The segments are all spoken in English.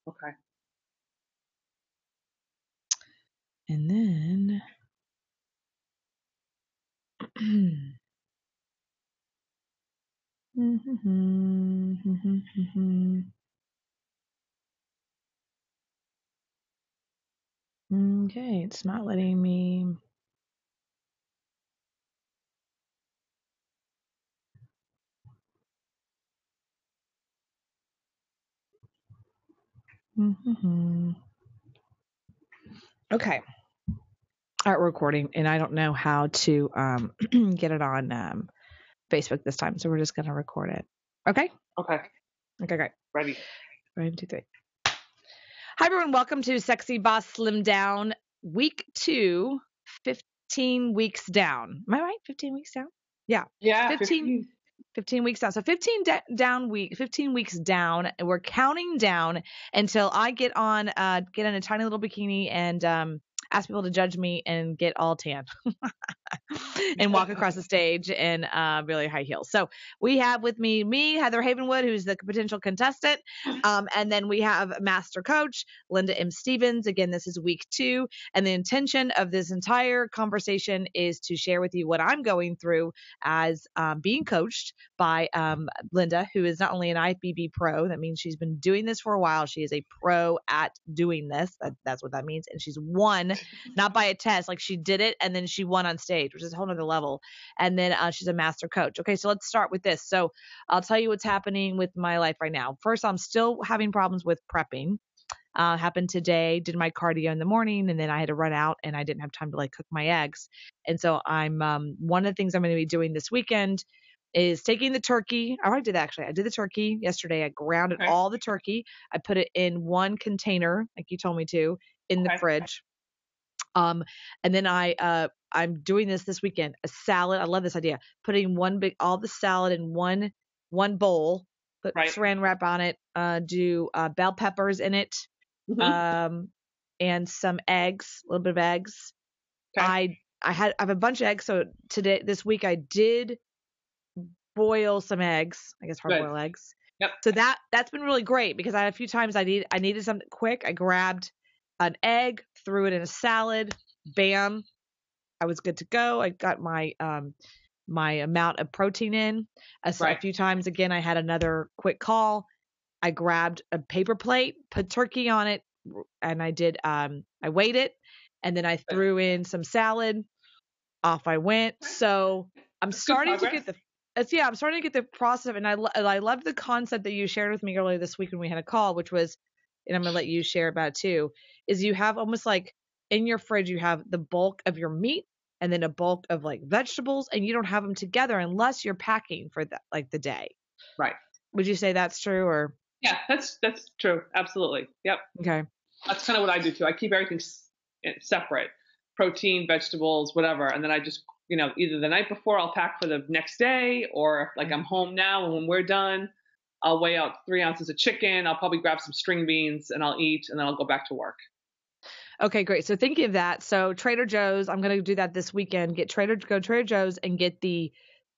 Okay. And then okay, it's not letting me. Okay. All right, recording, and I don't know how to get it on Facebook this time, so we're just gonna record it. Okay. Okay. Okay, great. Ready. 1, 2, 3. Hi everyone, welcome to Sexy Boss Slim Down Week 2, 15 weeks down. Am I right? 15 weeks down? Yeah. Yeah. 15 weeks down. So 15 weeks down, and we're counting down until I get in a tiny little bikini and ask people to judge me and get all tan and walk across the stage in really high heels. So we have with me, Heather Havenwood, who's the potential contestant. And then we have Master Coach, Linda M. Stevens. Again, this is week 2. And the intention of this entire conversation is to share with you what I'm going through as being coached by Linda, who is not only an IFBB pro, that means she's been doing this for a while. She is a pro at doing this. That's what that means. And she's won, not by a test, like she did it and then she won on stage, which is a whole nother level. And then she's a master coach. Okay, so let's start with this. So I'll tell you what's happening with my life right now. First, I'm still having problems with prepping. Happened today, did my cardio in the morning, and then I had to run out and I didn't have time to like cook my eggs. And so I'm one of the things I'm going to be doing this weekend is taking the turkey. I already did that actually. I did the turkey yesterday. I grounded all the turkey. I put it in one container, like you told me to, in the fridge. And then I'm doing this weekend, a salad. I love this idea. Putting all the salad in one bowl, put saran wrap on it, do bell peppers in it, and some eggs, a little bit of eggs. Okay. I have a bunch of eggs. So this week I did boil some eggs, I guess hard boiled eggs. Yep. So that's been really great because a few times I needed something quick. I grabbed an egg, threw it in a salad, bam, I was good to go. I got my my amount of protein in. A few times again, I had another quick call. I grabbed a paper plate, put turkey on it, and I did I weighed it, and then I threw in some salad. Off I went. So I'm starting to get I'm starting to get the process of it, and I love the concept that you shared with me earlier this week when we had a call, which was, and I'm going to let you share about it too, is you have almost like in your fridge, you have the bulk of your meat and then a bulk of like vegetables, and you don't have them together unless you're packing for the day. Right. Would you say that's true or? Yeah, that's true. Absolutely. Yep. Okay. That's kind of what I do too. I keep everything separate, protein, vegetables, whatever. And then I just, either the night before I'll pack for the next day, or like I'm home now and when we're done, I'll weigh out 3 ounces of chicken. I'll probably grab some string beans and I'll eat, and then I'll go back to work. Okay, great. So thinking of that, so Trader Joe's, I'm going to do that this weekend. Go to Trader Joe's and get the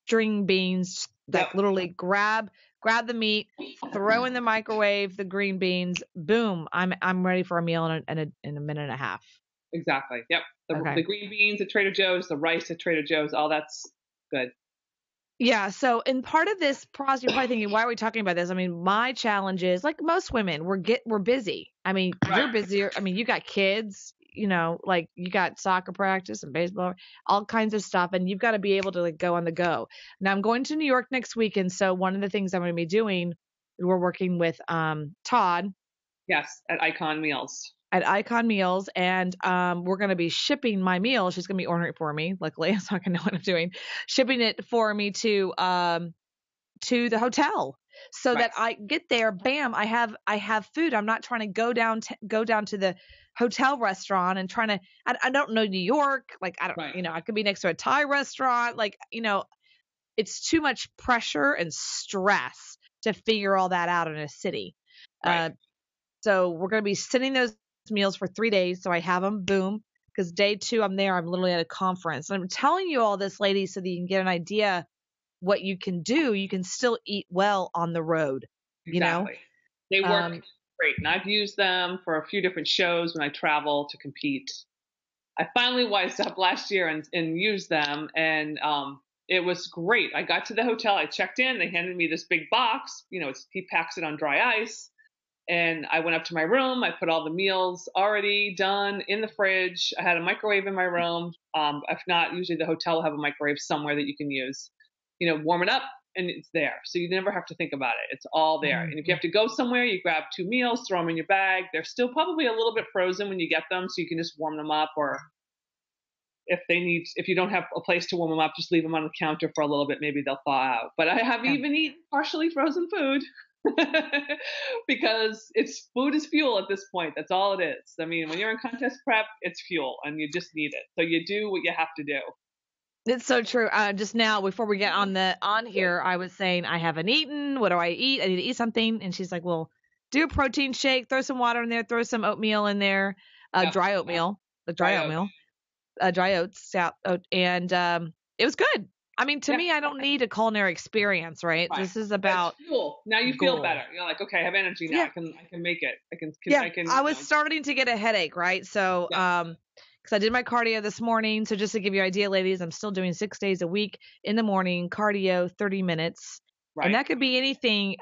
string beans. Literally grab the meat, throw in the microwave the green beans. Boom! I'm ready for a meal in a minute and a half. Exactly. Yep. The green beans at Trader Joe's, the rice at Trader Joe's, all that's good. Yeah. So in part of this process, you're probably thinking, why are we talking about this? I mean, my challenge is like most women, we're busy. I mean, you're busier. I mean, you got kids, like you got soccer practice and baseball, all kinds of stuff. And you've got to be able to like go on the go. Now I'm going to New York next week. And so one of the things I'm going to be doing, we're working with Todd. Yes. At Icon Meals. And we're going to be shipping my meal. She's going to be ordering it for me, luckily, so I can know what I'm doing. Shipping it for me to the hotel, so that I get there, bam, I have food. I'm not trying to go down to the hotel restaurant and trying to. I don't know New York, like I don't, I could be next to a Thai restaurant, like it's too much pressure and stress to figure all that out in a city. So we're going to be sending those meals for 3 days. So I have them, boom, because day 2 I'm there. I'm literally at a conference. And I'm telling you all this, ladies, so that you can get an idea what you can do. You can still eat well on the road. Exactly. They work great. And I've used them for a few different shows when I travel to compete. I finally wised up last year and used them, and it was great. I got to the hotel, I checked in, they handed me this big box. He packs it on dry ice, and I went up to my room. I put all the meals already done in the fridge. I had a microwave in my room. If not, usually the hotel will have a microwave somewhere that you can use. Warm it up, and it's there. So you never have to think about it. It's all there. Mm-hmm. And if you have to go somewhere, you grab 2 meals, throw them in your bag. They're still probably a little bit frozen when you get them, so you can just warm them up. Or if you don't have a place to warm them up, just leave them on the counter for a little bit. Maybe they'll thaw out. But I have even eaten partially frozen food. Because food is fuel at this point. That's all it is. I mean, when you're in contest prep, it's fuel, and you just need it. So you do what you have to do. It's so true. Just now, before we get on here, I was saying I haven't eaten. What do I eat? I need to eat something. And she's like, well, do a protein shake, throw some water in there, throw some oatmeal in there, dry oatmeal, dry oats, and it was good. I mean, to me, I don't need a culinary experience, right? This is about fuel. Now you feel better. You're like, okay, I have energy now. I can make it. I can. I was starting to get a headache, right? So, because I did my cardio this morning. So just to give you an idea, ladies, I'm still doing 6 days a week in the morning, cardio, 30 minutes. Right. And that could be anything.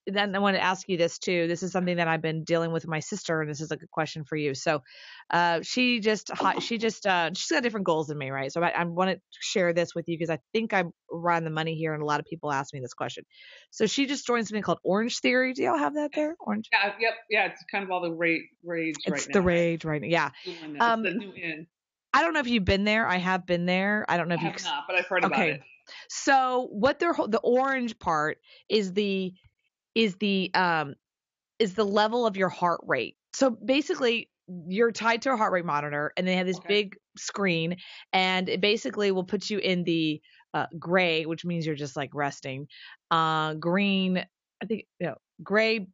Then I want to ask you this too. This is something that I've been dealing with my sister, and this is a good question for you. So, she's got different goals than me, right? So I want to share this with you because I think I'm around the money here, and a lot of people ask me this question. So she just joined something called Orange Theory. Do y'all have that there? Orange? Yeah. It's kind of all the rage right now. It's the rage right now. Yeah. It's the new in. I don't know if you've been there. I have been there. I don't know if you've not, but I've heard about it. So what the orange part is the level of your heart rate. So basically you're tied to a heart rate monitor, and they have this big screen, and it basically will put you in the gray, which means you're just like resting. Green, I think, gray,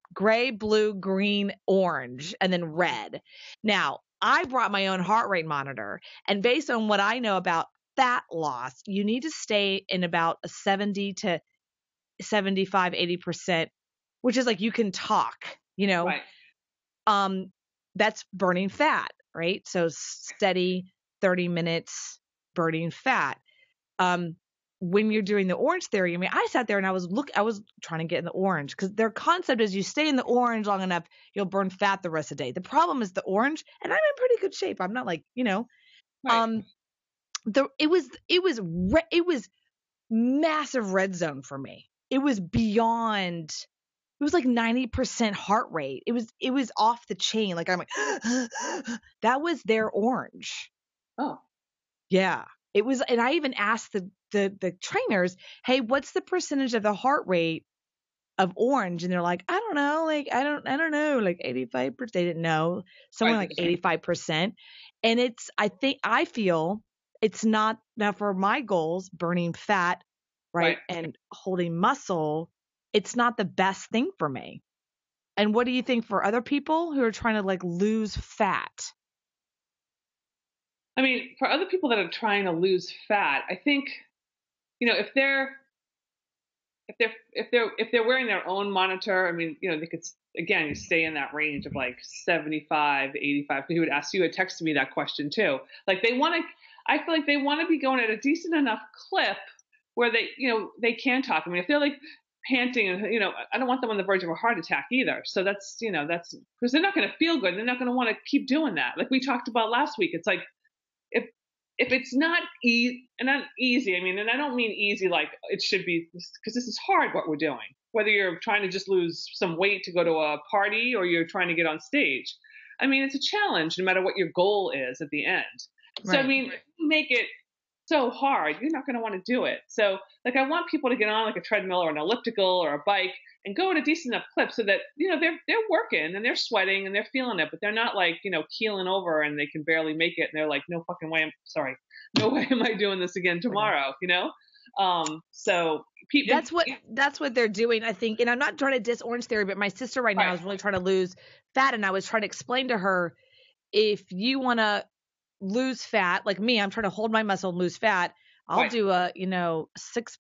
blue, green, orange, and then red. Now, I brought my own heart rate monitor, and based on what I know about fat loss, you need to stay in about a 70 to 75, 80%, which is like you can talk, Right. That's burning fat, right? So steady 30 minutes burning fat. When you're doing the Orange Theory, I mean, I sat there and I was trying to get in the orange, because their concept is you stay in the orange long enough, you'll burn fat the rest of the day. The problem is the orange, and I'm in pretty good shape. I'm not like, right. It was massive red zone for me. It was beyond. It was like 90% heart rate. It was off the chain. Like I'm like, that was their orange. Oh, yeah. It was, and I even asked the trainers, hey, what's the percentage of the heart rate of orange? And they're like, I don't know, I don't know, like 85%. They didn't know, somewhere like 85%. And I feel it's not now for my goals, burning fat, right? And holding muscle. It's not the best thing for me. And what do you think for other people who are trying to like lose fat? I mean, for other people that are trying to lose fat, I think, if they're wearing their own monitor, I mean, they could, again, you stay in that range of like 75, 85. He would ask you, text me that question too. Like I feel like they want to be going at a decent enough clip where they can talk. I mean, if they're like panting and, I don't want them on the verge of a heart attack either. So that's because they're not going to feel good. They're not going to want to keep doing that. Like we talked about last week, it's like, if it's not easy, I mean, and I don't mean easy like it should be, because this is hard what we're doing, whether you're trying to just lose some weight to go to a party or you're trying to get on stage. I mean, it's a challenge no matter what your goal is at the end. Right. So, I mean, if you make it so hard, you're not going to want to do it. So like I want people to get on like a treadmill or an elliptical or a bike and go at a decent enough clip so that, they're working and they're sweating and they're feeling it, but they're not like, keeling over and they can barely make it. And they're like, no way am I doing this again tomorrow, So people, that's what they're doing, I think. And I'm not trying to diss Orange Theory, but my sister right now is really trying to lose fat. And I was trying to explain to her, if you want to lose fat, like me, I'm trying to hold my muscle and lose fat. I'll do a, 6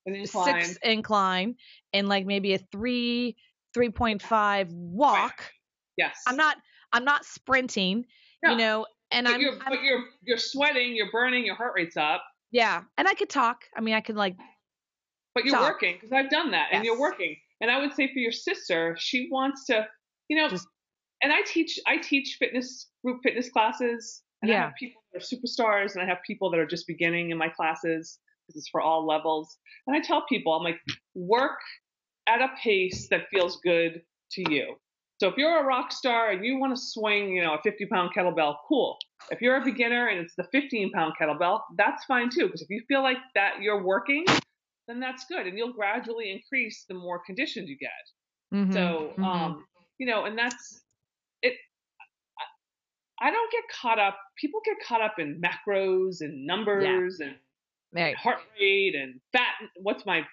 incline and like maybe a 3.5 walk. Yes. I'm not sprinting, No. you know, and But you're sweating, you're burning, your heart rate's up. yeah. And I could talk. I mean, I could like But you're talk. working, because I've done that, and Yes. you're working. And I would say for your sister, she wants to, you know, Just, and I teach group fitness classes, and I yeah. have people that are superstars, and I have people that are just beginning in my classes. This is for all levels. And I tell people, I'm like, work at a pace that feels good to you. So if you're a rock star and you want to swing, a 50-pound kettlebell, cool. If you're a beginner and it's the 15-pound kettlebell, that's fine too. Because if you feel like that you're working, then that's good, and you'll gradually increase the more conditioned you get. Mm-hmm. So, and that's it. I don't get caught up. People get caught up in macros and numbers and heart rate and fat. What's my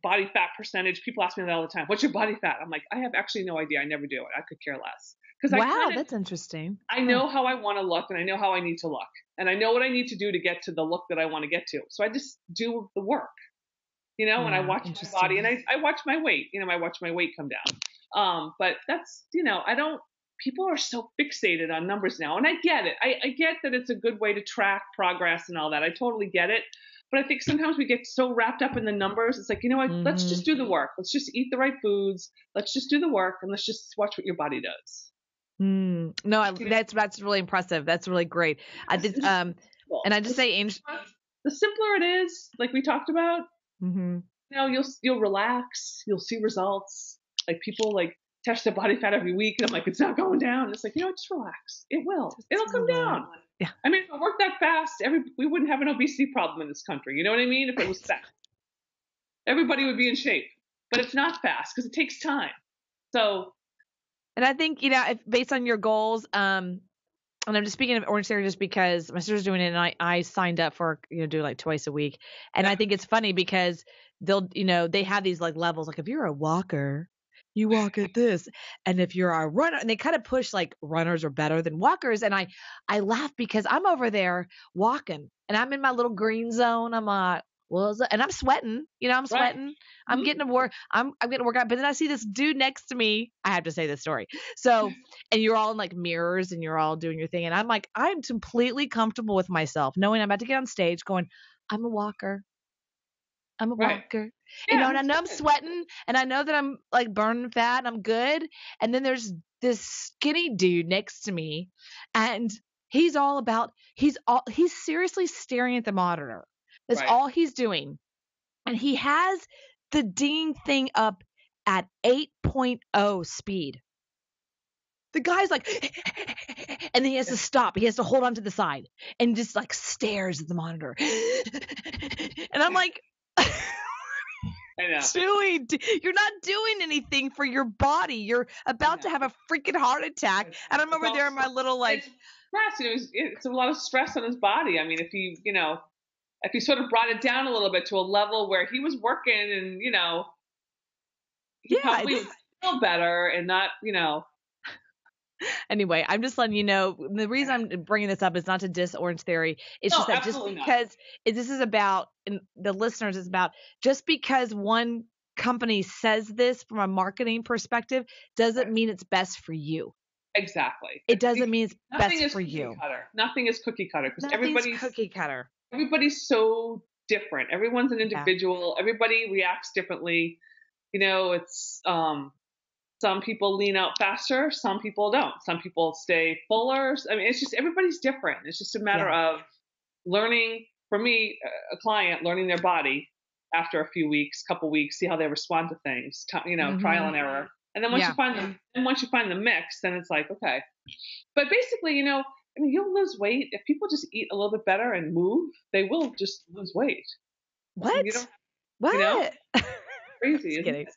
body fat percentage? People ask me that all the time. What's your body fat? I'm like, I have actually no idea. I never do it. I could care less. Wow, that's interesting. I know how I want to look, and I know how I need to look, and I know what I need to do to get to the look that I want to get to. So I just do the work, and I watch my body, and I watch my weight. I watch my weight come down. But that's, I don't. People are so fixated on numbers now, and I get it. I get that it's a good way to track progress and all that. I totally get it. But I think sometimes we get so wrapped up in the numbers. It's like, you know what? Let's just do the work. Let's just eat the right foods. Let's just do the work, and let's just watch what your body does. No, that's really impressive. That's really great. I did, and I just say, Angel, the simpler it is, like we talked about, you'll relax, you'll see results. Like people like test their body fat every week, and I'm like, it's not going down. And it's like, just relax. It will. It'll come down. Yeah. I mean, if it worked that fast, we wouldn't have an obesity problem in this country. You know what I mean? If it was fast, everybody would be in shape. But it's not fast because it takes time. So. And I think, if based on your goals, and I'm just speaking of Orange Theory just because my sister's doing it, and I signed up for, do like twice a week. And I think it's funny because they'll, they have these like levels, like if you're a walker, you walk at this. And if you're a runner, and they kind of push like runners are better than walkers. And I laugh because I'm over there walking and I'm in my little green zone. I'm like, and I'm sweating, I'm sweating. Right. I'm getting to work. I'm getting to work out. But then I see this dude next to me. I have to say this story. So, and you're all in like mirrors and you're all doing your thing. And I'm like, I'm completely comfortable with myself, knowing I'm about to get on stage going, I'm a walker. I'm a walker. Yeah, and I know I'm sweating and I know that I'm like burning fat and I'm good. And then there's this skinny dude next to me and he's seriously staring at the monitor. That's all he's doing. And he has the ding thing up at 8.0 speed. The guy's like, and then he has to stop. He has to hold on to the side and just like stares at the monitor. And I'm like, I know. You're not doing anything for your body. You're about to have a freaking heart attack. And I'm over there in my little like. It's a lot of stress on his body. I mean, if he sort of brought it down a little bit to a level where he was working and, he probably would feel better and not, Anyway, I'm just letting you know, the reason I'm bringing this up is not to diss Orange Theory. It's just that just because this is about, and the listeners is about, just because one company says this from a marketing perspective doesn't mean it's best for you. Exactly. It doesn't mean it's best for you. Nothing is cookie cutter because everybody's cookie cutter. Everybody's so different. Everyone's an individual. Yeah. Everybody reacts differently. It's some people lean out faster. Some people don't. Some people stay fuller. I mean, it's just everybody's different. It's just a matter of learning. For me, a client learning their body after a few weeks, couple weeks, see how they respond to things. Trial and error. And then once you find the mix, then it's like, okay. But basically, you'll lose weight if people just eat a little bit better and move. They will just lose weight. What? What? Crazy. Just kidding.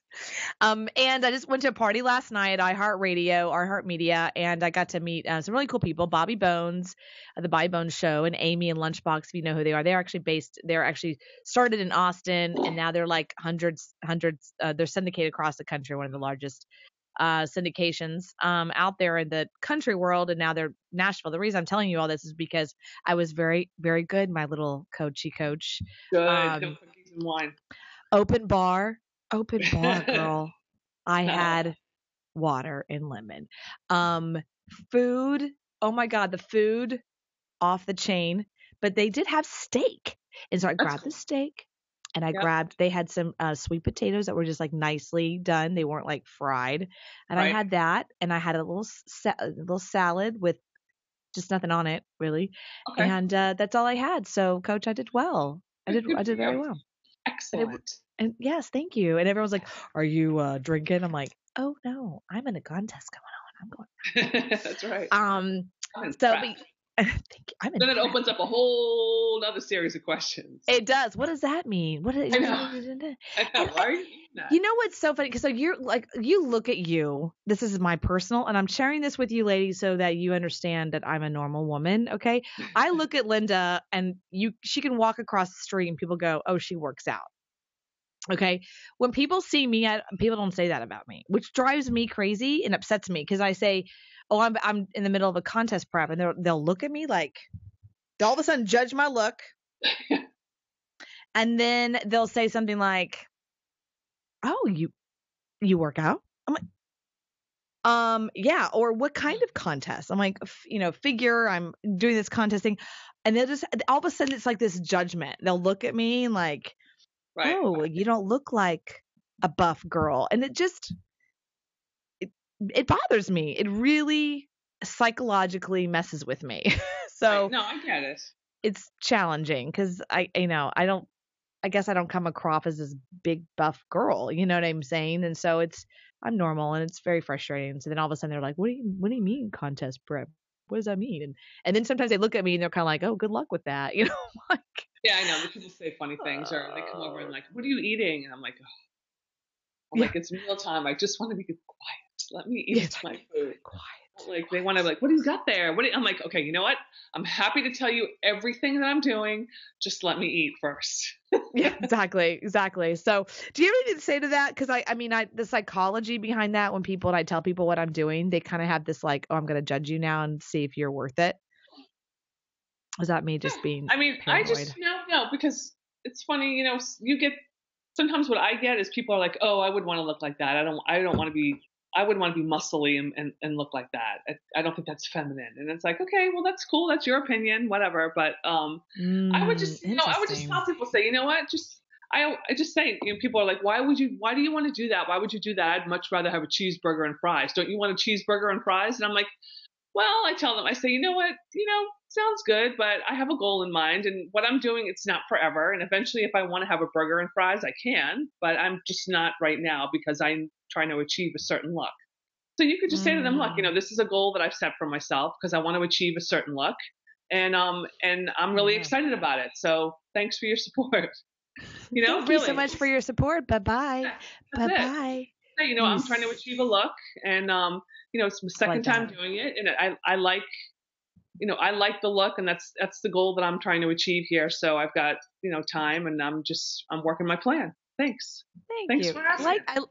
And I just went to a party last night at iHeartMedia, and I got to meet some really cool people. Bobby Bones, the Bobby Bones Show, and Amy and Lunchbox, if you know who they are. They're actually started in Austin, and now they're like hundreds. They're syndicated across the country, one of the largest syndications out there in the country world, and now they're Nashville. The reason I'm telling you all this is because I was very, very good, my little coach. Good. Cookies and wine. Open bar, girl. I had water, and lemon. Food. Oh my God, the food off the chain, but they did have steak. And so I That's grabbed the cool. steak and I Yep. they had some sweet potatoes that were just like nicely done. They weren't like fried. And I Right. had that and I had a little salad with just nothing on it really. Okay. And that's all I had. So coach, I did well. Good, good I for did very you. well. And Excellent. and yes, thank you. And everyone's like, "Are you drinking?" I'm like, "Oh no, I'm in a contest going on. I'm going." That's right. Um, I'm so impressed. thank you. I'm Then it impressed. opens up a whole other series of questions. It does. What does that mean? What is, I and know. I know. Why are you eating that? you know what's so funny? Because so you're like, you look at you. This is my personal, and I'm sharing this with you, ladies, so that you understand that I'm a normal woman. Okay, I look at Linda, and she can walk across the street, and people go, "Oh, she works out." Okay, when people see me, people don't say that about me, which drives me crazy and upsets me because I say, "Oh, I'm in the middle of a contest prep," and they'll look at me like, they'll all of a sudden judge my look. And then they'll say something like, "Oh, you work out?" I'm like, yeah, or what kind of contest?" I'm like, figure, I'm doing this contest thing. And they'll just all of a sudden it's like this judgment. They'll look at me and like, Right. "Oh, you don't look like a buff girl." And it bothers me. It really psychologically messes with me. Right. So No, I get it. it's challenging because I guess I don't come across as this big buff girl, you know what I'm saying? And so I'm normal and it's very frustrating. So then all of a sudden they're like, what do you mean contest prep? What does that mean? And then sometimes they look at me and they're kind of like, "Oh, good luck with that." Like, Yeah, I know. The people say funny things, or they come over and like, "What are you eating?" And yeah, it's mealtime. I just want to be quiet. Let me yeah, eat my food. quiet. Like they want to be like, "What do you got there?" I'm like, "Okay, you know what? I'm happy to tell you everything that I'm doing. Just let me eat first." Yeah, exactly. So, do you have anything to say to that? Because the psychology behind that, when I tell people what I'm doing, they kind of have this like, "Oh, I'm going to judge you now and see if you're worth it." Is that me just being I mean, I paranoid? just no, because it's funny, you get sometimes what I get is people are like, "Oh, I would want to look like that. I don't want to be. I would want to be muscly and look like that. I don't think that's feminine." And it's like, okay, well, that's cool. That's your opinion, whatever. But I would just, I would just Interesting. tell people, say, you know what, just I just say, people are like, why do you want to do that? Why would you do that? I'd much rather have a cheeseburger and fries. Don't you want a cheeseburger and fries? And I'm like, well, I tell them, I say, you know what, sounds good, but I have a goal in mind, and what I'm doing, it's not forever. And eventually, if I want to have a burger and fries, I can, but I'm just not right now because I'm trying to achieve a certain look. So you could just say to them, look, Mm, this is a goal that I've set for myself because I want to achieve a certain look, and I'm really yeah. excited about it. So thanks for your support. Thank you so Really, much for your support. Bye bye. yeah, that's Bye it. bye. Say, I'm trying to achieve a look, and it's my I like second time that. doing it, and I like I like the look, and that's the goal that I'm trying to achieve here. So I've got time, and I'm working my plan. Thanks. Thank Thanks you. for asking.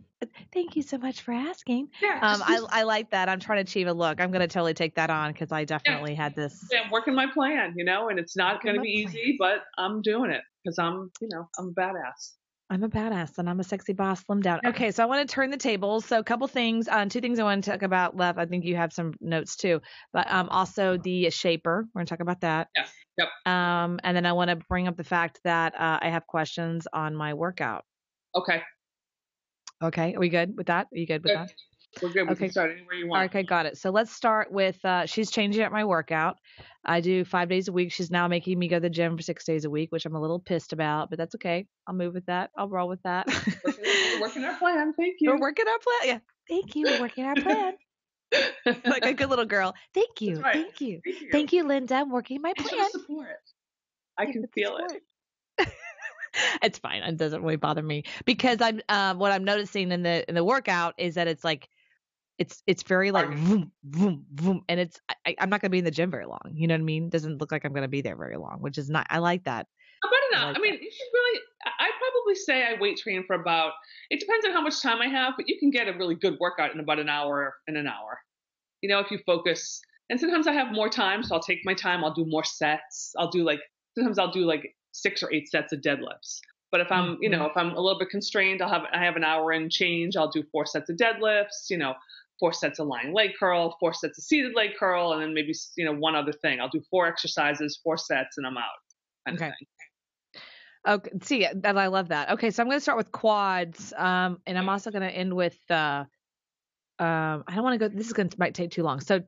Thank you so much for asking. Yeah, just I like that. I'm trying to achieve a look. I'm gonna totally take that on because I yeah, definitely had this yeah, I'm working my plan, and it's not working going to my be plan. easy, but I'm doing it because I'm a badass. I'm a badass and I'm a sexy boss, slim down. Okay, so I want to turn the tables. So a couple things, two things I want to talk about left. I think you have some notes too, but also the shaper. We're gonna talk about that. Yes. Yep. And then I want to bring up the fact that I have questions on my workout. Okay. Okay, are we good with that? Are you good with Good. that? We're good. We can Okay. start anywhere you want. Okay, got it. So let's start with she's changing up my workout. I do 5 days a week. She's now making me go to the gym for 6 days a week, which I'm a little pissed about, but that's okay. I'll move with that. I'll roll with that. We're working our plan. Thank We're you. working our plan. Yeah. Thank you. We're working our plan. Like a good little girl. Thank you. That's right. Thank you. Thank you. Thank you, Linda. I'm working my Thanks for plan. the support. I Yeah, can with the feel support. it. It's fine. It doesn't really bother me because I'm what I'm noticing in the workout is that it's like it's very like vroom, vroom, vroom, and I'm not gonna be in the gym very long. You know what I mean? Doesn't look like I'm gonna be there very long, which is not. I like that. About an I hour. like I that. mean, you should really. I probably say I weight train for about. It depends on how much time I have, but you can get a really good workout in about an hour. If you focus. And sometimes I have more time, so I'll take my time. I'll do more sets. Sometimes I'll do like 6 or 8 sets of deadlifts. But Mm-hmm. if I'm a little bit constrained, I have an hour and change. I'll do 4 sets of deadlifts. 4 sets of lying leg curl, 4 sets of seated leg curl, and then maybe, one other thing. I'll do 4 exercises, 4 sets, and I'm out. Kind of Okay. thing. Okay. See, that I love that. Okay, so I'm going to start with quads, and I'm also going to end with. I don't want to go. This is going to might take too long. So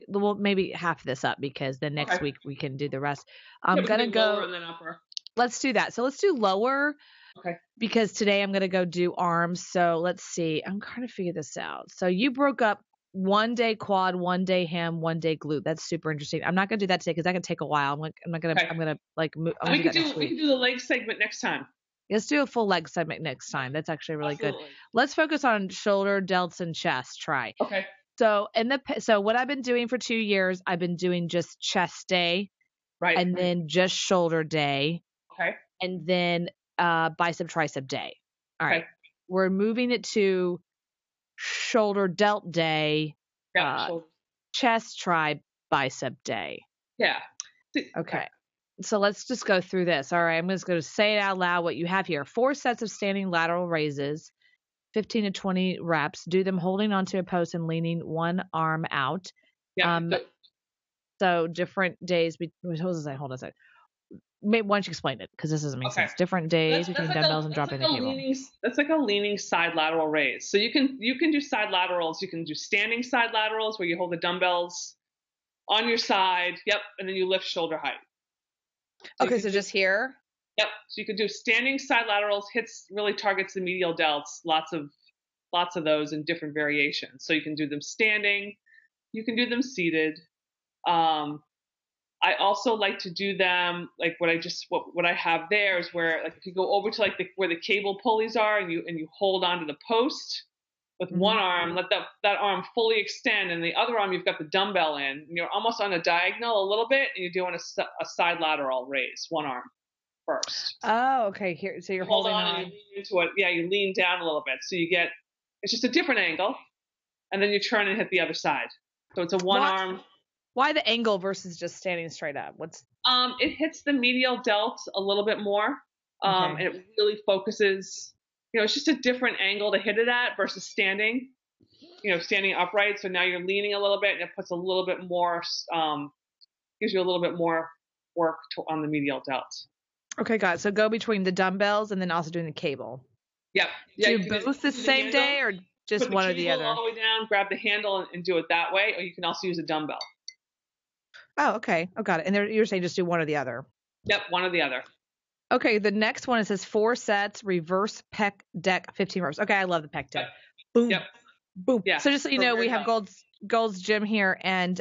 we'll maybe half this up because then next week we can do the rest. I'm gonna go lower and then upper. Let's do that. So let's do lower. Okay. Because today I'm gonna go do arms. So let's see. I'm trying to figure this out. So you broke up 1 day quad, 1 day ham, 1 day glute. That's super interesting. I'm not gonna do that today because that can take a while. I'm gonna like move. We can do the leg segment next time. Let's do a full leg segment next time. That's actually really good. Let's focus on shoulder, delts, and chest. Try. Okay. So what I've been doing for 2 years, I've been doing just chest day, right, and then just shoulder day, okay, and then bicep tricep day. All right. We're moving it to shoulder delt day, chest tri bicep day. Yeah. Okay. So let's just go through this. All right. I'm just going to say it out loud what you have here. 4 sets of standing lateral raises, 15 to 20 reps. Do them holding onto a post and leaning one arm out. Yeah. So different days. Hold on a second. Maybe why don't you explain it? Because this doesn't make sense. Different days between dumbbells and dropping the cable. That's like a leaning side lateral raise. So you can do side laterals. You can do standing side laterals where you hold the dumbbells on your side. Yep. And then you lift shoulder height. Okay, so just here? Yep. So you could do standing side laterals, really targets the medial delts, lots of those in different variations. So you can do them standing, you can do them seated. I also like to do them like what I have there is where like if you go over to like where the cable pulleys are and you hold onto the post with one arm, let that arm fully extend, and the other arm you've got the dumbbell in, and you're almost on a diagonal a little bit, and you're doing a side lateral raise, one arm first. Oh, okay. Here, so you're holding on. And you lean into it. Yeah, you lean down a little bit, so it's just a different angle, and then you turn and hit the other side. So it's a one arm. Why the angle versus just standing straight up? It hits the medial delt a little bit more, and it really focuses. It's just a different angle to hit it at versus standing. Standing upright. So now you're leaning a little bit, and it puts a little bit more, gives you a little bit more work on the medial delt. Okay, got it. So go between the dumbbells and then also doing the cable. Yep. Do both the same day or just one or the other? All the way down, grab the handle and do it that way, or you can also use a dumbbell. Oh, okay. Oh, got it. And you're saying just do one or the other? Yep, one or the other. Okay, the next one, it says 4 sets, reverse pec deck, 15 reps. Okay, I love the pec deck. Boom. Yep. Boom. Yeah. So just so you know, we have Gold's Gym here, and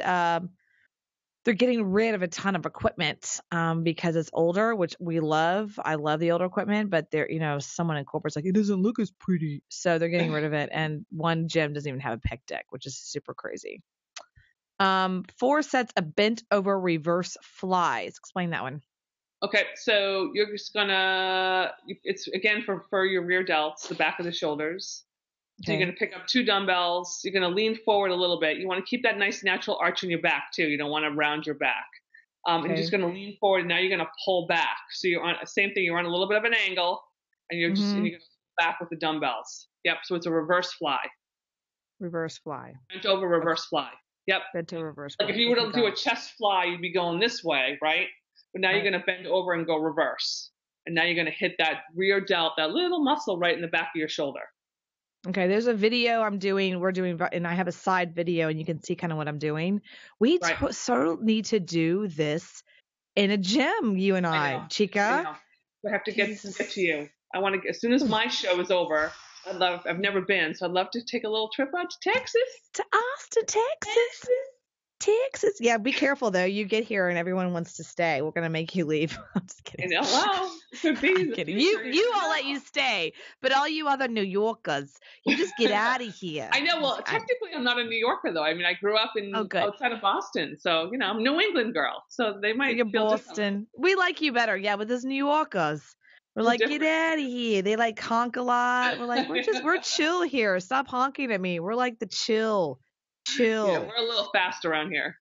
they're getting rid of a ton of equipment because it's older, which we love. I love the older equipment, but someone in corporate's like, it doesn't look as pretty. So they're getting rid of it, and one gym doesn't even have a pec deck, which is super crazy. 4 sets of bent over reverse flies. Explain that one. Okay, so you're just it's again for your rear delts, the back of the shoulders. So you're gonna pick up 2 dumbbells. You're gonna lean forward a little bit. You want to keep that nice natural arch in your back too. You don't want to round your back. And you're just gonna lean forward. Now you're gonna pull back. So you're on same thing. You're on a little bit of an angle, and you're just and you're gonna pull back with the dumbbells. Yep. So it's a reverse fly. Reverse fly. Bent over reverse fly. Yep. Bent over reverse. Like if you were to do a chest fly, you'd be going this way, right? But now you're going to bend over and go reverse. And now you're going to hit that rear delt, that little muscle right in the back of your shoulder. Okay, there's a video we're doing, and I have a side video, and you can see kind of what I'm doing. We so need to do this in a gym, you and I Chica. I have to get to you. I want to, as soon as my show is over, I've never been, so I'd love to take a little trip out to Texas. To Austin, Texas. Yeah, be careful though. You get here and everyone wants to stay. We're gonna make you leave. I'm just kidding. Well, could be. I'm kidding. You won't let you stay, but all you other New Yorkers, you just get out of here. I know. Well, technically, I'm not a New Yorker though. I mean, I grew up outside of Boston, so I'm a New England girl. So they might. You're Boston. We like you better, yeah. But there's New Yorkers. We're like, get out of here. They like honk a lot. We're like, we're chill here. Stop honking at me. We're like the chill. Yeah, we're a little fast around here.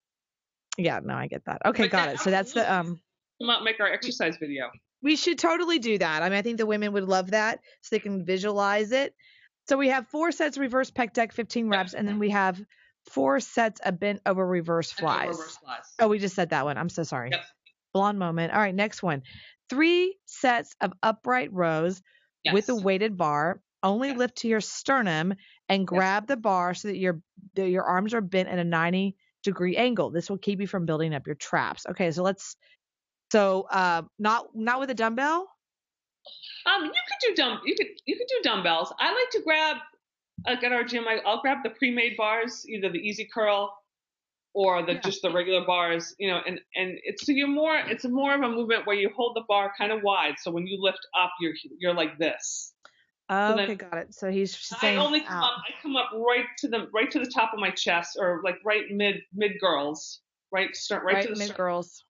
Yeah, no, I get that. Okay, got it. So that's the come out and make our exercise video. We should totally do that. I mean, I think the women would love that so they can visualize it. So we have 4 sets of reverse pec deck, 15 reps, and then we have 4 sets of bent over reverse flies. Reverse flies. Oh, we just said that one. I'm so sorry. Yep. Blonde moment. All right, next one. 3 sets of upright rows with a weighted bar. Only lift to your sternum and grab the bar so that your arms are bent at a 90-degree angle. This will keep you from building up your traps. Okay, so not with a dumbbell. You could do dumbbells. I like to grab at our gym. I'll grab the pre-made bars, either the Easy Curl or just the regular bars, and it's more of a movement where you hold the bar kind of wide, so when you lift up, you're like this. Oh, okay, got it. So he's saying I come up right to the top of my chest, or like right mid girls, right to the mid girls.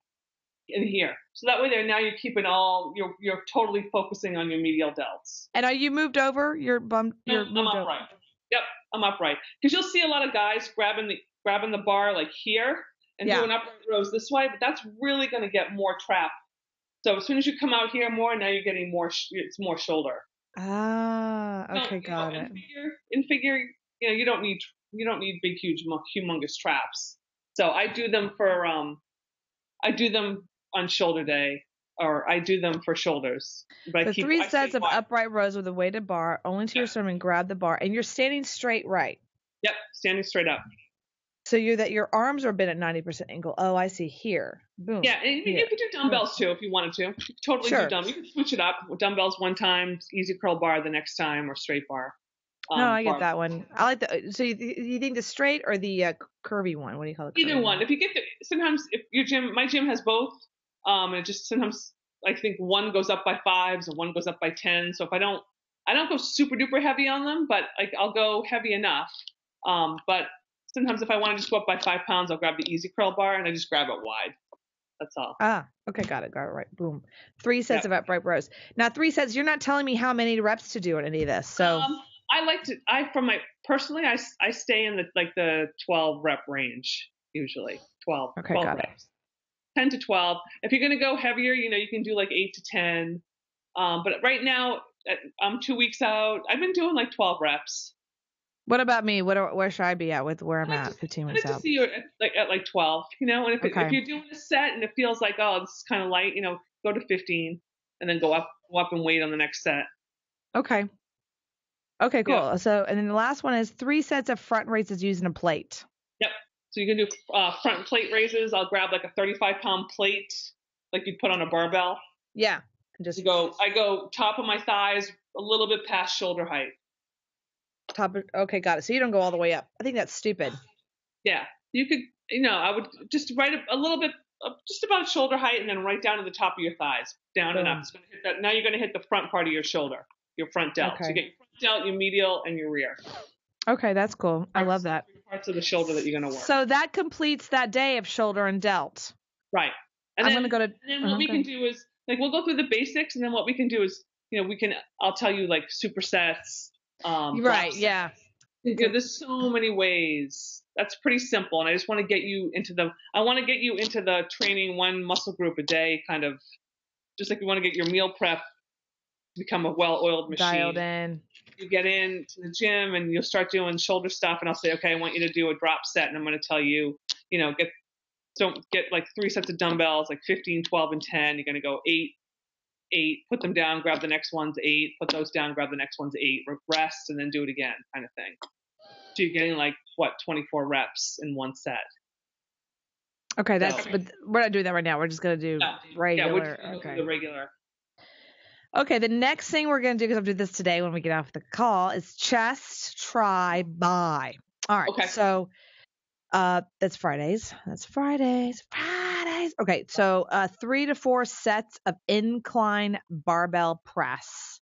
In here, so that way now you're keeping you're totally focusing on your medial delts. And are you moved over? I'm upright. Yep, I'm upright. Because you'll see a lot of guys grabbing the bar like here and doing upright rows this way, but that's really going to get more trap. So as soon as you come out here more, now you're getting more. It's more shoulder. Ah, okay, got it. In figure, you don't need big, huge, humongous traps. So I do them on shoulder day, or I do them for shoulders. But so 3 sets of upright rows with a weighted bar, only to your sternum, grab the bar, and you're standing straight, right? Yep, standing straight up. So your arms are bent at 90% angle. Oh, I see. Here. Boom. Yeah, and you could do dumbbells too if you wanted to. You could totally do dumbbells. You could switch it up. Dumbbells one time, Easy Curl bar the next time, or straight bar. No, I get that one. I like the. So you think the straight or the curvy one? What do you call it? Either one. If you get sometimes if my gym has both. And it just sometimes I think one goes up by 5s and one goes up by 10. So if I don't go super duper heavy on them, but like I'll go heavy enough. But sometimes if I want to just go up by 5 pounds, I'll grab the Easy Curl bar and I just grab it wide. That's all. Ah, okay, got it right. Boom. 3 sets of upright rows. Now 3 sets. You're not telling me how many reps to do in any of this. So personally, I stay in the 12 rep range usually. 12. Okay, 12 got reps. 10 to 12. If you're going to go heavier, you can do like 8 to 10. But right now, I'm 2 weeks out. I've been doing like 12 reps. What about me? Where should I be at with where I'm at 15 weeks out? I'd like to see you at 12, and if you're doing a set and it feels like, oh, this is kind of light, go to 15 and then go up and wait on the next set. Okay, cool. Yeah. So, and then the last one is 3 sets of front raises using a plate. Yep. So you can do front plate raises. I'll grab like a 35-pound plate, like you'd put on a barbell. Yeah. I go top of my thighs, a little bit past shoulder height. Okay, got it. So you don't go all the way up. I think that's stupid. Yeah. You could, I would just right a little bit, just about shoulder height, and then right down to the top of your thighs, down and up. It's going to hit that. Now you're going to hit the front part of your shoulder, your front delt. Okay. So you get your front delt, your medial, and your rear. Okay, that's cool. I love that. Parts of the shoulder that you're going to work. So that completes that day of shoulder and delt. Right. And I'm going to go to. And then what we can do is we'll go through the basics, and then what we can do is I'll tell you like supersets. Right. Yeah. There's so many ways. That's pretty simple, and I just want to get you into the training one muscle group a day, kind of just like you want to get your meal prep become a well-oiled machine. Dialed in. You get into the gym and you'll start doing shoulder stuff, and I'll say, okay, I want you to do a drop set, and I'm going to tell you, get like 3 sets of dumbbells, like 15, 12, and 10. You're going to go 8, put them down, grab the next one's 8, put those down, grab the next one's 8, rest, and then do it again, kind of thing. So you're getting 24 reps in one set. Okay, but we're not doing that right now. We're just going to do regular. Yeah, we're just do the regular. Okay, the next thing we're going to do, because I'll do this today when we get off the call, is chest, try, bi. All right, okay. So that's Fridays. Okay, so 3 to 4 sets of incline barbell press.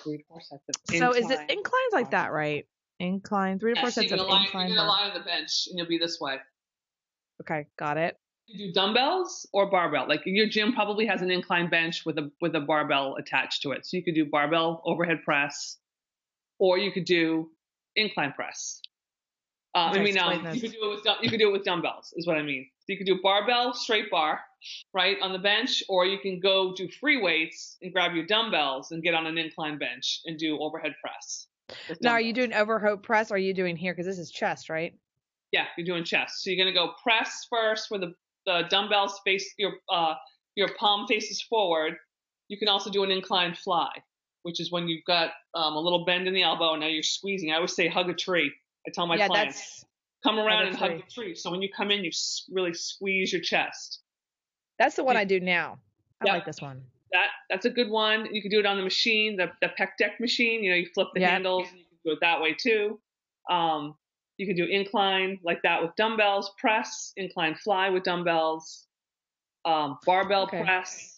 3 to 4 sets of incline. So is it inclines like that, right? Incline, 3 to 4 sets of incline. You're going to lie on the bench, and you'll be this way. Okay, got it. You do dumbbells or barbell. Like your gym probably has an incline bench with a barbell attached to it. So you could do barbell overhead press, or you could do incline press. You could do it with dumbbells, is what I mean. So you could do barbell, straight bar, right, on the bench, or you can go do free weights and grab your dumbbells and get on an incline bench and do overhead press. with Now, are you dumbbells. doing overhead press or are you doing here? Because this is chest, right? Yeah, you're doing chest. So you're gonna go press first where the dumbbells face your palm faces forward. You can also do an incline fly, which is when you've got a little bend in the elbow and now you're squeezing. I always say hug a tree. I tell my Yeah, clients, that's come hug around a and hug tree. the tree. So when you come in, you really squeeze your chest. That's the So one you, I do now. I yep, like this one. that's a good one. You can do it on the machine, the pec deck machine. You flip the Yep. handles. You can do it that way too. Um, you can do incline like that with dumbbells, press, incline fly with dumbbells, barbell Okay. press.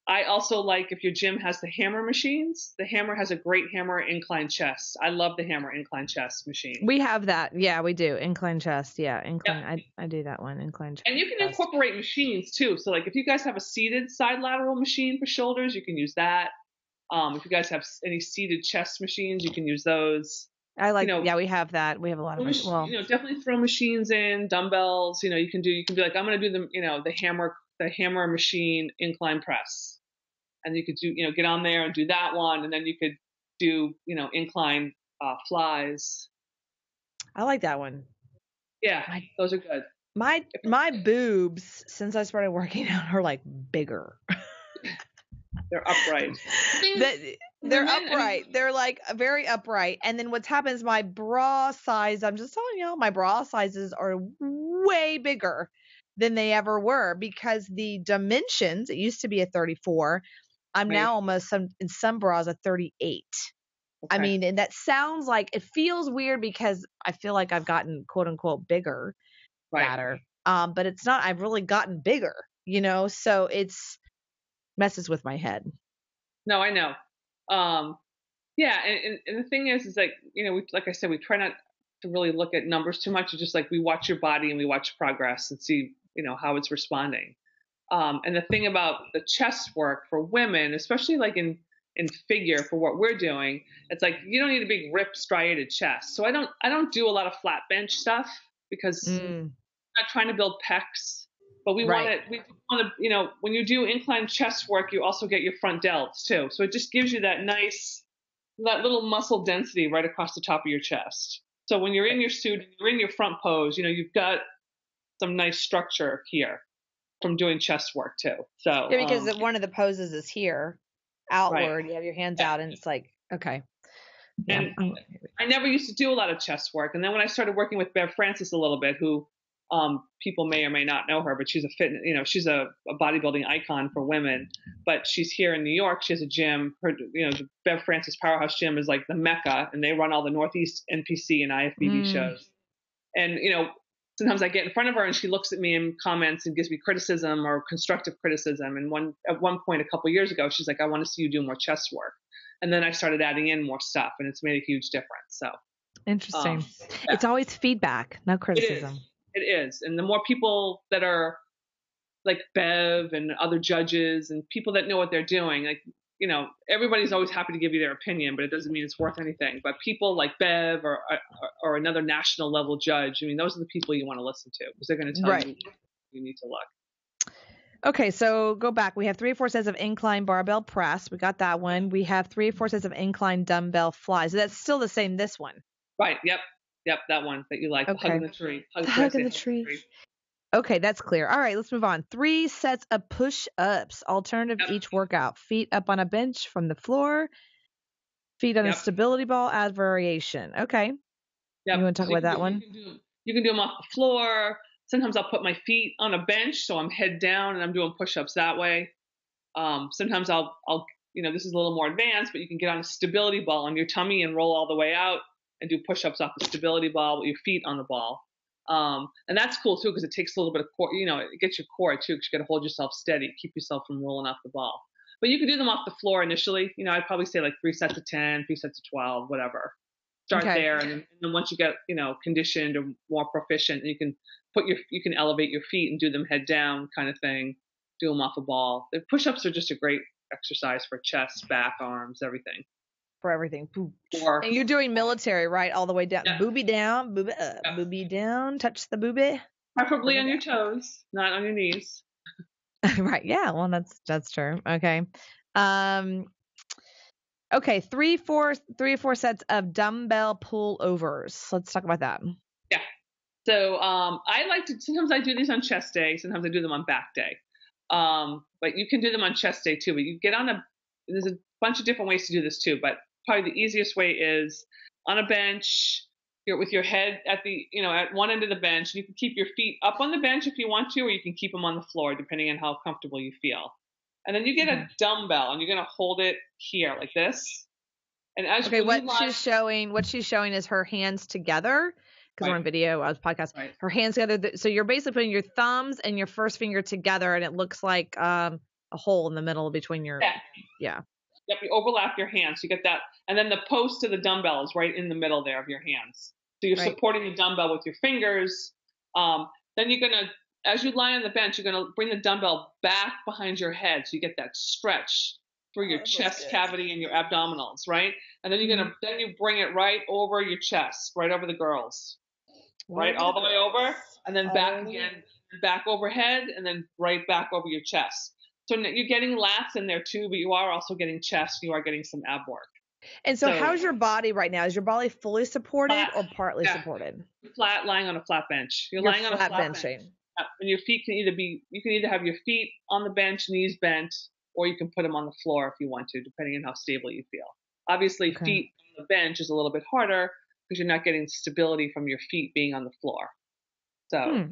I also like if your gym has the hammer machines. The hammer has a great hammer incline chest. I love the hammer incline chest machine. We have that. Yeah, we do. Incline chest. Yeah, Yep. incline. I do that one. Incline And you can chest. incorporate machines too. So like if you guys have a seated side lateral machine for shoulders, you can use that. If you guys have any seated chest machines, you can use those. I You like. know, Yeah, we have that. We have a lot of machines. Well, definitely throw machines in, dumbbells. You can be like, I'm going to do the hammer machine incline press, and you could do, get on there and do that one, and then you could do, incline flies. I like that one. Yeah, those are good. My boobs since I started working out are like bigger. They're upright. They're upright. They're like very upright. And then what's happened is my bra size, I'm just telling you, my bra sizes are way bigger than they ever were because the dimensions, it used to be a 34. I'm now almost in some bras a 38. I mean, and that sounds like it feels weird because I feel like I've gotten quote unquote bigger, fatter. But it's not, I've really gotten bigger, so it's messes with my head. No, I know. Yeah, and the thing is like, like I said, we try not to really look at numbers too much. It's just like we watch your body and we watch progress and see, how it's responding. And the thing about the chest work for women, especially like in figure for what we're doing, it's like you don't need a big ripped striated chest. So I don't do a lot of flat bench stuff because I'm not trying to build pecs. But we want to, when you do incline chest work, you also get your front delts too. So it just gives you that little muscle density right across the top of your chest. So when you're in your suit, you're in your front pose, you've got some nice structure here from doing chest work too. So yeah, because one of the poses is here, outward. Right. You have your hands out, and it's like okay. Yeah. And I never used to do a lot of chest work, and then when I started working with Bev Francis a little bit, who people may or may not know her, but she's she's a bodybuilding icon for women. But she's here in New York. She has a gym. The Bev Francis Powerhouse Gym is like the mecca, and they run all the Northeast NPC and IFBB shows. And sometimes I get in front of her and she looks at me and comments and gives me criticism or constructive criticism. And at one point a couple of years ago, she's like, I want to see you do more chest work. And then I started adding in more stuff, and it's made a huge difference. So interesting. It's always feedback, no criticism. It is. And the more people that are like Bev and other judges and people that know what they're doing, like, everybody's always happy to give you their opinion, but it doesn't mean it's worth anything. But people like Bev or another national level judge, I mean, those are the people you want to listen to because they're going to tell you need to look. Okay, so go back. We have 3 or 4 sets of incline barbell press. We got that one. We have 3 or 4 sets of incline dumbbell flies. So that's still the same, this one. Right. Yep. That one that you like. Okay. Hugging the tree. Hugging the tree. Okay, that's clear. All right, let's move on. 3 sets of push-ups, alternative each workout. Feet up on a bench from the floor. Feet on a stability ball, add variation. Okay. Yep. You want to talk about that one? You can do them off the floor. Sometimes I'll put my feet on a bench so I'm head down and I'm doing push-ups that way. Sometimes I'll this is a little more advanced, but you can get on a stability ball on your tummy and roll all the way out and do push-ups off the stability ball with your feet on the ball. And that's cool too because it takes a little bit of core, it gets your core too because you got to hold yourself steady, keep yourself from rolling off the ball. But you can do them off the floor initially. I'd probably say like 3 sets of 10, 3 sets of 12, whatever. Start there, and then once you get conditioned or more proficient, you can elevate your feet and do them head down kind of thing. Do them off a ball. The push-ups are just a great exercise for chest, back, arms, everything. For everything. And you're doing military, right? All the way down. Yeah. Boobie down, boobie up, boobie down. Touch the boobie. Preferably on your toes, not on your knees. Right. Yeah. Well, that's true. Okay. Okay, three or four sets of dumbbell pullovers. Let's talk about that. Yeah. So I like to, sometimes I do these on chest day, sometimes I do them on back day. But you can do them on chest day too. But you get on there's a bunch of different ways to do this too. But probably the easiest way is on a bench. You're with your head at at one end of the bench. You can keep your feet up on the bench if you want to, or you can keep them on the floor depending on how comfortable you feel. And then you get a dumbbell, and you're gonna hold it here like this. And as what she's showing is her hands together. Because we're on video, I was podcast. Right. Her hands together. So you're basically putting your thumbs and your first finger together, and it looks like a hole in the middle between your. Yeah. Yep, you overlap your hands. You get that, and then the post to the dumbbell is right in the middle there of your hands. So you're supporting the dumbbell with your fingers. Then you're gonna, as you lie on the bench, you're gonna bring the dumbbell back behind your head, so you get that stretch through your chest cavity and your abdominals, right? And then you're gonna then you bring it right over your chest, right over the girls. Right, all the way over, and then back again, back overhead, and then right back over your chest. So you're getting lats in there too, but you are also getting chest. You are getting some ab work. And so how's your body right now? Is your body fully supported or partly supported? Flat, lying on a flat bench. You're lying on a flat bench. And your feet can you can either have your feet on the bench, knees bent, or you can put them on the floor if you want to, depending on how stable you feel. Obviously, feet on the bench is a little bit harder, because you're not getting stability from your feet being on the floor. So,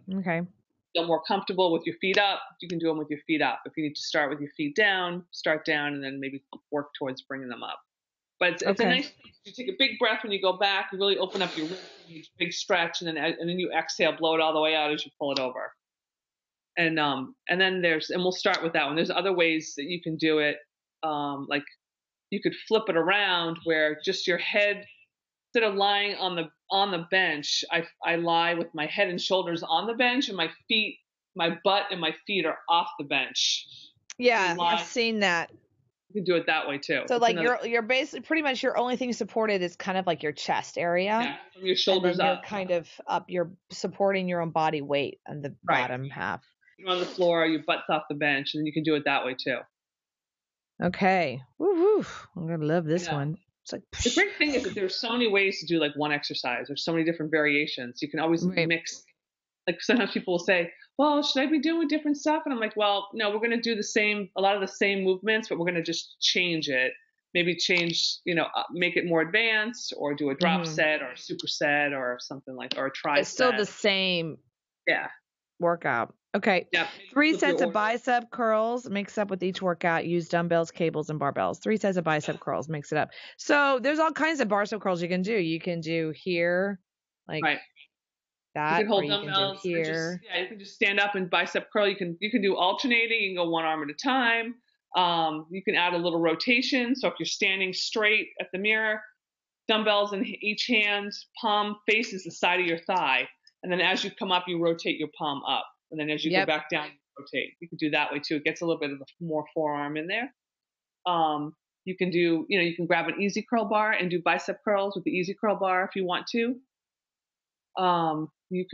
feel more comfortable with your feet up, you can do them with your feet up. If you need to start with your feet down, start down, and then maybe work towards bringing them up. But it's a nice thing. You take a big breath when you go back, you really open up your ribs, big stretch, and then you exhale, blow it all the way out as you pull it over. And then we'll start with that one. There's other ways that you can do it. Like you could flip it around where just your head, instead of lying on the bench, I lie with my head and shoulders on the bench, and my butt and my feet are off the bench. Yeah, I've seen that. You can do it that way too. So like you're basically pretty much your only thing supported is kind of like your chest area. Yeah, from your shoulders up. You're kind of up. You're supporting your own body weight on the bottom half. You're on the floor, your butt's off the bench, and you can do it that way too. Okay. Woo-hoo. I'm gonna love this one. It's like the great thing is that there's so many ways to do like one exercise. There's so many different variations. You can always mix. Like sometimes people will say, well, should I be doing different stuff? And I'm like, well, no, we're going to do a lot of the same movements, but we're going to just change it. Maybe change, make it more advanced, or do a drop set or a superset or something or a tricep. It's still the same. Yeah. Workout. Okay. Yeah. 3 sets of bicep curls, mix up with each workout. Use dumbbells, cables, and barbells. 3 sets of bicep curls, mix it up. So there's all kinds of bicep curls you can do. You can do here, like that. You can hold dumbbells. You can just stand up and bicep curl. You can do alternating. You can go one arm at a time. You can add a little rotation. So if you're standing straight at the mirror, dumbbells in each hand, palm faces the side of your thigh. And then as you come up, you rotate your palm up. And then as you go back down, you rotate. You can do that way too. It gets a little bit of more forearm in there. You can do, you can grab an easy curl bar and do bicep curls with the easy curl bar if you want to. You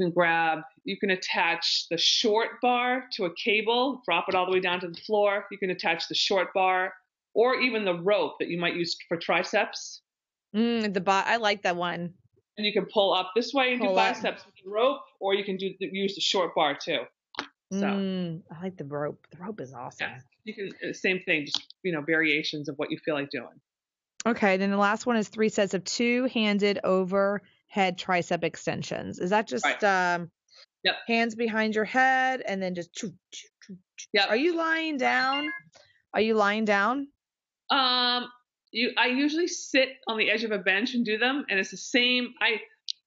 can attach the short bar to a cable, drop it all the way down to the floor. You can attach the short bar or even the rope that you might use for triceps. I like that one. And you can pull up this way and do biceps with the rope, or you can use the short bar too. So I like the rope. The rope is awesome. Yeah. You can same thing, just variations of what you feel like doing. Okay, then the last one is 3 sets of 2-handed overhead tricep extensions. Is that just hands behind your head and then just Yep. Are you lying down? I usually sit on the edge of a bench and do them, and it's the same.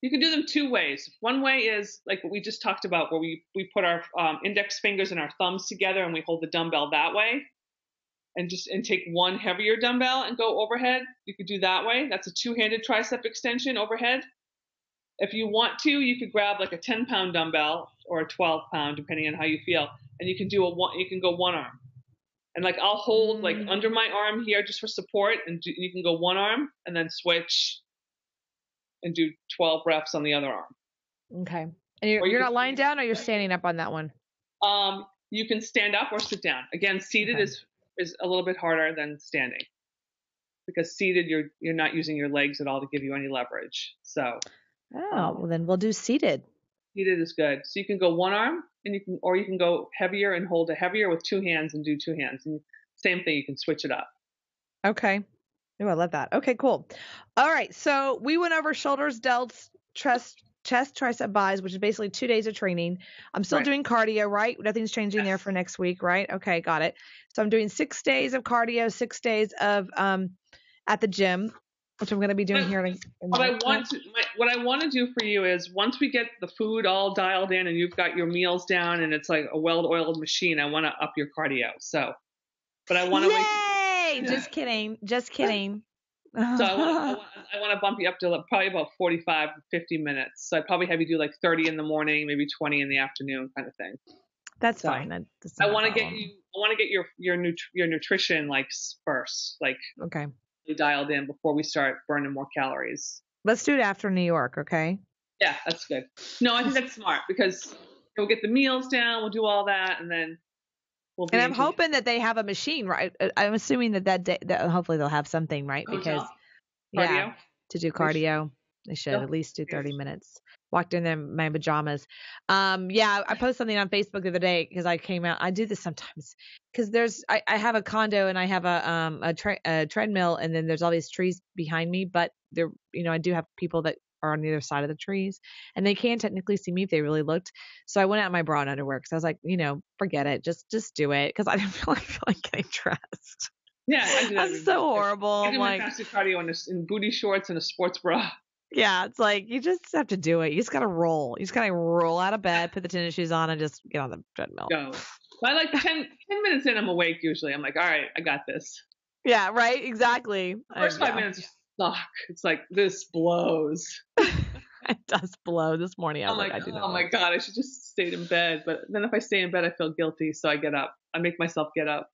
You can do them 2 ways. One way is like what we just talked about, where we put our index fingers and our thumbs together and we hold the dumbbell that way, and take one heavier dumbbell and go overhead. You could do that way. That's a 2-handed tricep extension overhead. If you want to, you could grab like a 10-pound dumbbell or a 12-pound, depending on how you feel, and you can go one arm. And like I'll hold like under my arm here just for support, and you can go one arm and then switch and do 12 reps on the other arm. Okay. And you're not lying down, or you're standing up on that one? You can stand up or sit down. Again, seated is a little bit harder than standing. because seated you're not using your legs at all to give you any leverage. So Well then we'll do seated. seated is good. So you can go one arm and you can go heavier and hold it heavier with two hands and do two hands. And same thing, you can switch it up. Okay. Oh, I love that. Okay, cool. All right. So we went over shoulders, delts, chest, tricep, buys, which is basically 2 days of training. I'm still Right. doing cardio, right? Nothing's changing there for next week, right? Okay, got it. So I'm doing 6 days of cardio, 6 days of at the gym, which I'm going to be doing here. What I want to do for you is once we get the food all dialed in and you've got your meals down and it's like a well-oiled machine, I want to up your cardio. So, but I want to wait. Yay! Just kidding. Just kidding. So I want to bump you up to probably about 45 to 50 minutes. So I'd probably have you do like 30 in the morning, maybe 20 in the afternoon, kind of thing. That's fine. That's I want to get your nutrition like first, like okay, dialed in before we start burning more calories. Let's do it after New York, okay? Yeah, that's good. No, I think that's smart because we'll get the meals down, we'll do all that, and then we'll be. And I'm hoping that they have a machine, right? I'm assuming that day, that hopefully they'll have something, right? Because cardio? To do cardio, they should at least do 30 minutes. Walked in my pajamas. I posted something on Facebook the other day because I came out. I do this sometimes because I have a condo and I have a treadmill and then there's all these trees behind me, but there, I do have people that are on either side of the trees and they can technically see me if they really looked. So I went out in my bra and underwear because I was like, forget it. Just do it because I didn't feel like getting dressed. Yeah, I do that. That's so horrible. I do my fasted cardio in booty shorts and a sports bra. Yeah, it's like you just have to do it. You just gotta roll. You just gotta roll out of bed, put the tennis shoes on, and just get on the treadmill. Go. By like 10 minutes in, I'm awake usually. I'm like, all right, I got this. Yeah, right. Exactly. The first 5 minutes suck. It's like this blows. It does blow. This morning, I was like, I do not. Oh my god, I should just stayed in bed. But then if I stay in bed, I feel guilty, so I get up. I make myself get up.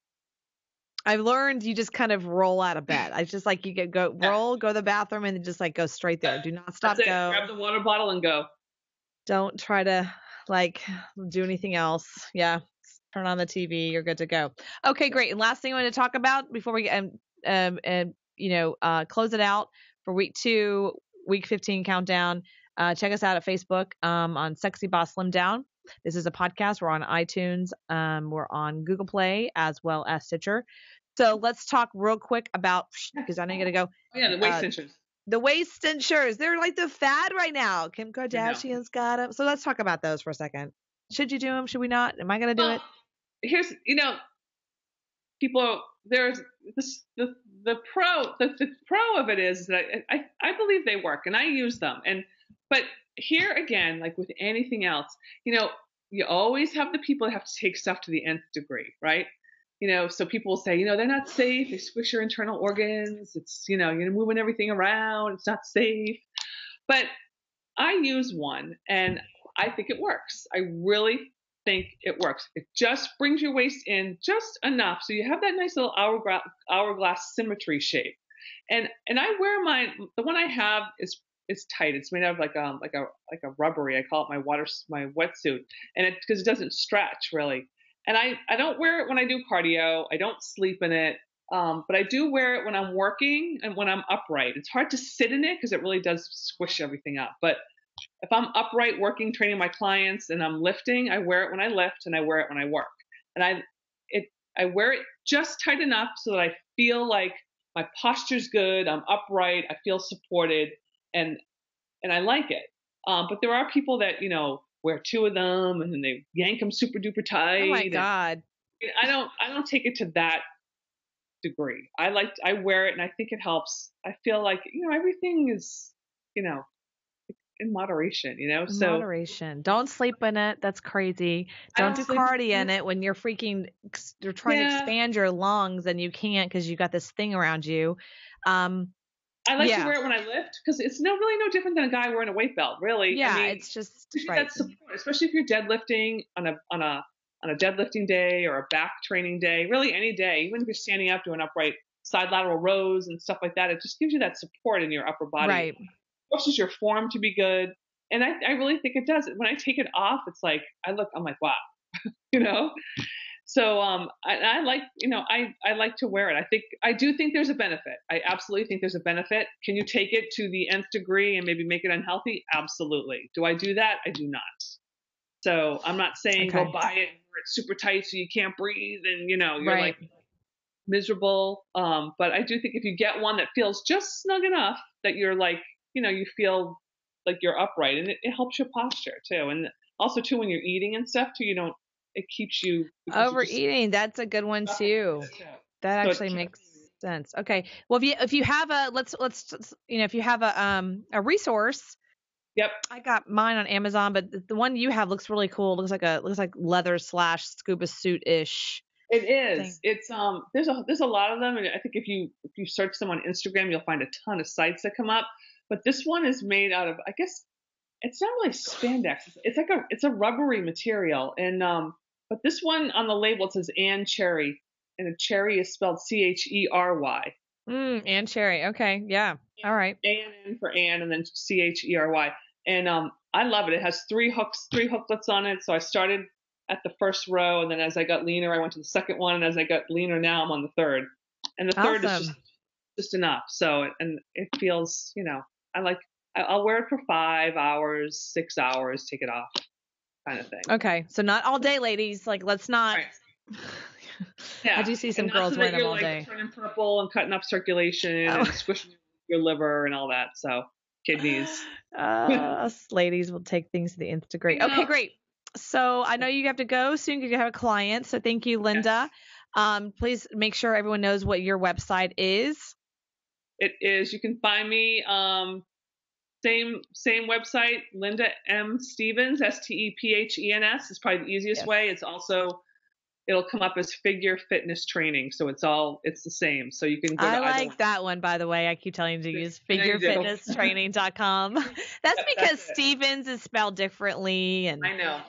I've learned you just kind of roll out of bed. I just like you roll, go to the bathroom, and then just like go straight there. Do not stop. Go. Grab the water bottle and go. Don't try to do anything else. Yeah, turn on the TV. You're good to go. Okay, great. And last thing I want to talk about before we close it out for week 2, week 15 countdown. Check us out at Facebook on Sexy Boss Slim Down. This is a podcast. We're on iTunes. We're on Google Play as well as Stitcher. So let's talk real quick about, because I know you're going to go. Oh, yeah, the waist cinchers. The waist cinchers. They're like the fad right now. Kim Kardashian's got them. So let's talk about those for a second. Should you do them? Should we not? Am I going to do it? Here's, people, there's this, the pro of it is that I believe they work and I use them. But here again, like with anything else, you always have the people that have to take stuff to the nth degree, right? So people will say, they're not safe. They squish your internal organs. It's, you're moving everything around. It's not safe. But I use one and I think it works. I really think it works. It just brings your waist in just enough. So you have that nice little hourglass symmetry shape. And I wear mine. The one I have is tight. It's made out of like a rubbery. I call it my wetsuit, and because it doesn't stretch really. And I don't wear it when I do cardio. I don't sleep in it, but I do wear it when I'm working and when I'm upright. It's hard to sit in it because it really does squish everything up. But if I'm upright working, training my clients, and I'm lifting, I wear it when I lift and I wear it when I work. And I wear it just tight enough so that I feel like my posture's good. I'm upright. I feel supported. And I like it. But there are people that, wear 2 of them and then they yank them super duper tight. Oh my God. I don't take it to that degree. I wear it and I think it helps. I feel like, everything is, in moderation, Moderation. Don't sleep in it. That's crazy. Don't do cardio in it when you're trying to expand your lungs and you can't because you got this thing around you. I like to wear it when I lift because it's really no different than a guy wearing a weight belt, really. Yeah, it's just right. That's support, especially if you're deadlifting on a deadlifting day or a back training day, really any day, even if you're standing up doing upright side lateral rows and stuff like that. It just gives you that support in your upper body. Right. It forces your form to be good, and I really think it does. When I take it off, it's like I'm like wow, So I like, I like to wear it. I do think there's a benefit. I absolutely think there's a benefit. Can you take it to the nth degree and maybe make it unhealthy? Absolutely. Do I do that? I do not. So I'm not saying go Okay. buy it where it's super tight so you can't breathe and you're Right. like miserable. But I do think if you get one that feels just snug enough that you're like, you feel like you're upright, and it helps your posture too. And also too, when you're eating and stuff too, it keeps you because you're just Overeating, that's a good one too. That so actually makes sense. Okay. Well, if you have a if you have a resource, yep. I got mine on Amazon, but the one you have looks really cool. Looks like leather / scuba suit ish. It is. It's there's a lot of them, and I think if you search them on Instagram, you'll find a ton of sites that come up. But this one is made out of, I guess it's not really spandex. It's a rubbery material, and but this one on the label it says Ann Cherry, and a cherry is spelled Chery. Ann Cherry. Okay. Yeah. All right. Ann for Ann, and then Chery. And I love it. It has three hooklets on it. So I started at the first row, and then as I got leaner, I went to the second one, and as I got leaner, now I'm on the third. And the third is just enough. So and it feels, I'll wear it for 5 hours, 6 hours, take it off, kind of thing. Okay, so not all day, ladies. Like, let's not. Right. Yeah. I do see some girls wearing them all day. Turning purple and cutting up circulation and squishing your liver and all that. So kidneys. Us ladies will take things to the nth degree. Okay, great. So I know you have to go soon because you have a client. So thank you, Linda. Yes. Please make sure everyone knows what your website is. It is. You can find me. Same website, Linda M. Stephens, Stephens is probably the easiest way. It's also, it'll come up as Figure Fitness Training. So it's the same. So you can go to I like that one, by the way. I keep telling you to use figurefitnesstraining.com. That's because Stephens is spelled differently. And I know.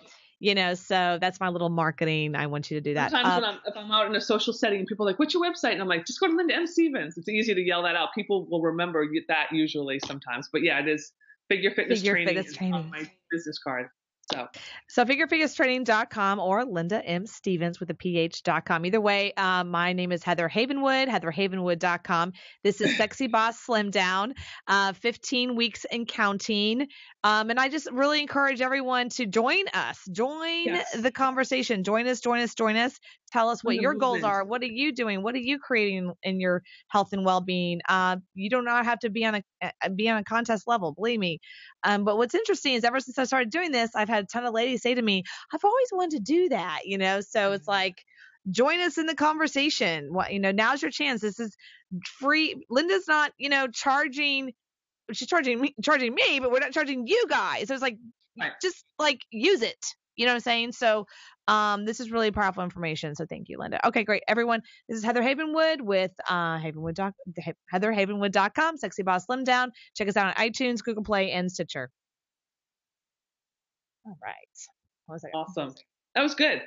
So that's my little marketing. I want you to do that. Sometimes if I'm out in a social setting, people are like, what's your website? And I'm like, just go to Linda M. Stephens. It's easy to yell that out. People will remember that usually sometimes. But yeah, it is Figure Fitness Training. On my business card. So figurefitnesstraining.com or Linda M. Stephens with a PH.com. Either way, my name is Heather Havenwood, heatherhavenwood.com. This is Sexy Boss Slim Down, 15 weeks and counting. And I just really encourage everyone to join us, the conversation, join us. Tell us what your goals are. What are you doing? What are you creating in your health and well-being? You do not have to be on a contest level, believe me. But what's interesting is ever since I started doing this, I've had a ton of ladies say to me, I've always wanted to do that, so it's like, join us in the conversation. Now's your chance. This is free. Linda's not, charging. She's charging me, but we're not charging you guys. So it's like, just like use it. You know what I'm saying? So this is really powerful information. So thank you, Linda. Okay, great. Everyone, this is Heather Havenwood with heatherhavenwood.com, Sexy Boss Slim Down. Check us out on iTunes, Google Play, and Stitcher. All right. Awesome. That was good.